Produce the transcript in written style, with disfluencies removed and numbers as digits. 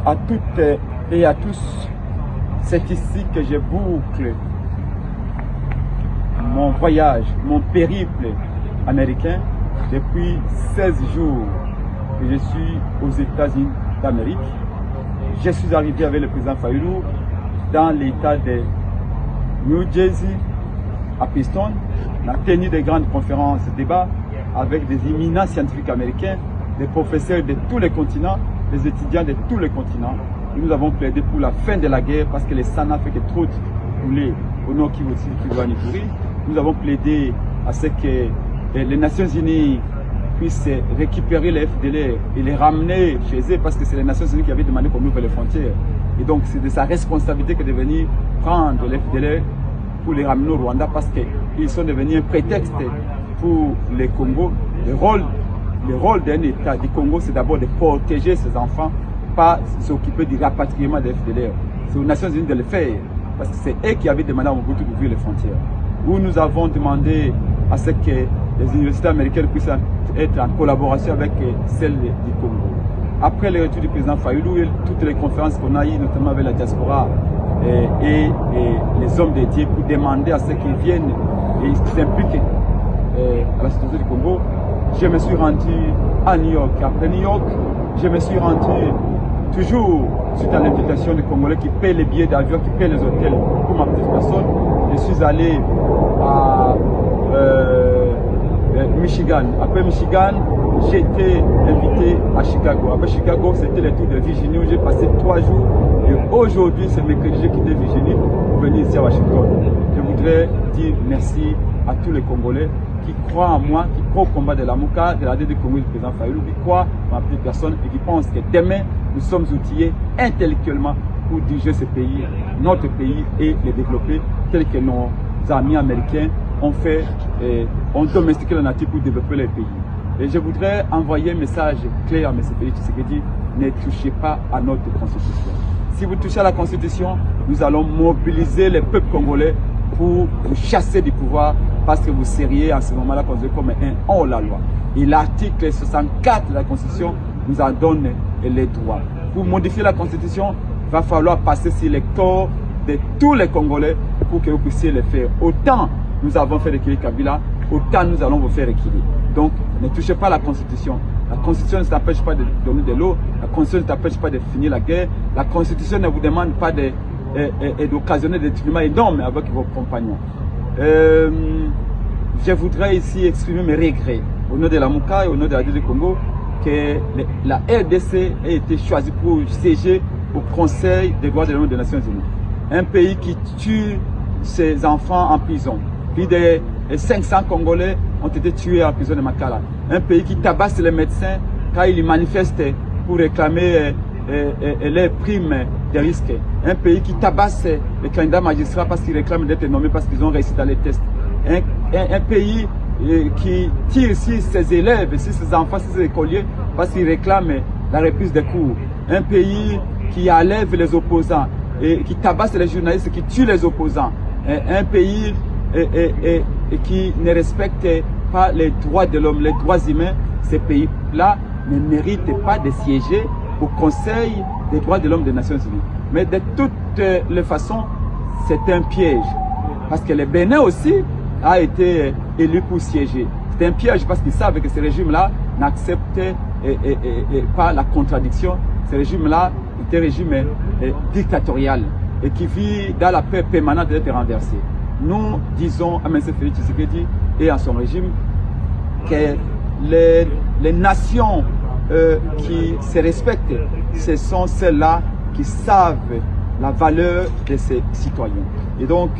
à toutes et à tous. C'est ici que je boucle mon voyage, mon périple américain depuis 16 jours que je suis aux États-Unis d'Amérique. Je suis arrivé avec le président Fayulu dans l'état de New Jersey, à Piston. On a tenu des grandes conférences, débats avec des éminents scientifiques américains, des professeurs de tous les continents, des étudiants de tous les continents. Et nous avons plaidé pour la fin de la guerre parce que le sang n'a fait que trop couler au nord Kivu aussi, Kivu. Nous avons plaidé à ce que les Nations Unies puissent récupérer les FDLR et les ramener chez eux parce que c'est les Nations Unies qui avaient demandé qu'on ouvre les frontières. Et donc c'est de sa responsabilité que de venir prendre les FDLR pour les ramener au Rwanda parce qu'ils sont devenus un prétexte pour les Congo. Le rôle d'un État du Congo, c'est d'abord de protéger ses enfants, pas s'occuper du rapatriement des FDLR. C'est aux Nations Unies de le faire parce que c'est eux qui avaient demandé à Mobutu d'ouvrir les frontières. Où nous avons demandé à ce que les universités américaines puissent être en collaboration avec celles du Congo. Après le retour du président Fayulu et toutes les conférences qu'on a eues, notamment avec la diaspora et les hommes dédiés pour demander à ce qu'ils viennent et s'impliquent à la situation du Congo, je me suis rendu à New York. Après New York, je me suis rendu toujours suite à l'invitation des Congolais qui paient les billets d'avion, qui paient les hôtels pour ma petite personne. Je suis allé à Michigan. Après Michigan, j'ai été invité à Chicago. Après Chicago, c'était le tour de Virginie où j'ai passé 3 jours. Et aujourd'hui, c'est mercredi, j'ai quitté Virginie pour venir ici à Washington. Je voudrais dire merci à tous les Congolais qui croient en moi, qui croient au combat de la Mouka, de la du Congo du président Fayulu, qui croient en ma petite personne et qui pensent que demain, nous sommes outillés intellectuellement pour diriger ce pays, notre pays et le développer tel que nos amis américains ont fait, ont domestiqué la nature pour développer les pays. Et je voudrais envoyer un message clair à M. Félix Tshisekedi, ne touchez pas à notre constitution. Si vous touchez à la constitution, nous allons mobiliser les peuples congolais pour vous chasser du pouvoir parce que vous seriez en ce moment-là considéré comme un hors-la-loi. Et l'article 64 de la constitution nous en donne les droits. Pour modifier la constitution, il va falloir passer sur les corps de tous les Congolais pour que vous puissiez le faire. Autant nous avons fait reculer Kabila, autant nous allons vous faire reculer. Donc, ne touchez pas à la Constitution. La Constitution ne t'empêche pas de donner de l'eau. La Constitution ne t'empêche pas de finir la guerre. La Constitution ne vous demande pas d'occasionner des détruitements énormes avec vos compagnons. Je voudrais ici exprimer mes regrets au nom de la Mouka et au nom de la du Congo que la RDC ait été choisie pour siéger au Conseil des droits de l'homme des Nations Unies. Un pays qui tue ses enfants en prison. Plus de 500 Congolais ont été tués en prison de Makala. Un pays qui tabasse les médecins quand ils manifestent pour réclamer les primes de risque. Un pays qui tabasse les candidats magistrats parce qu'ils réclament d'être nommés parce qu'ils ont réussi dans les tests. Un pays qui tire sur ses élèves, sur ses enfants, sur ses écoliers parce qu'ils réclament la reprise des cours. Un pays qui enlève les opposants et qui tabasse les journalistes, qui tue les opposants. Un pays qui ne respecte pas les droits de l'homme, les droits humains. Ces pays-là ne méritent pas de siéger au Conseil des droits de l'homme des Nations Unies. Mais de toutes les façons, c'est un piège. Parce que le Bénin aussi a été élu pour siéger. C'est un piège parce qu'ils savent que ce régime-là n'accepte pas la contradiction. Ce régime-là est un régime dictatorial et qui vit dans la peur permanente d'être renversé. Nous disons à M. Félix Tshisekedi et à son régime que les nations qui se respectent, ce sont celles-là qui savent la valeur de ses citoyens. Et donc,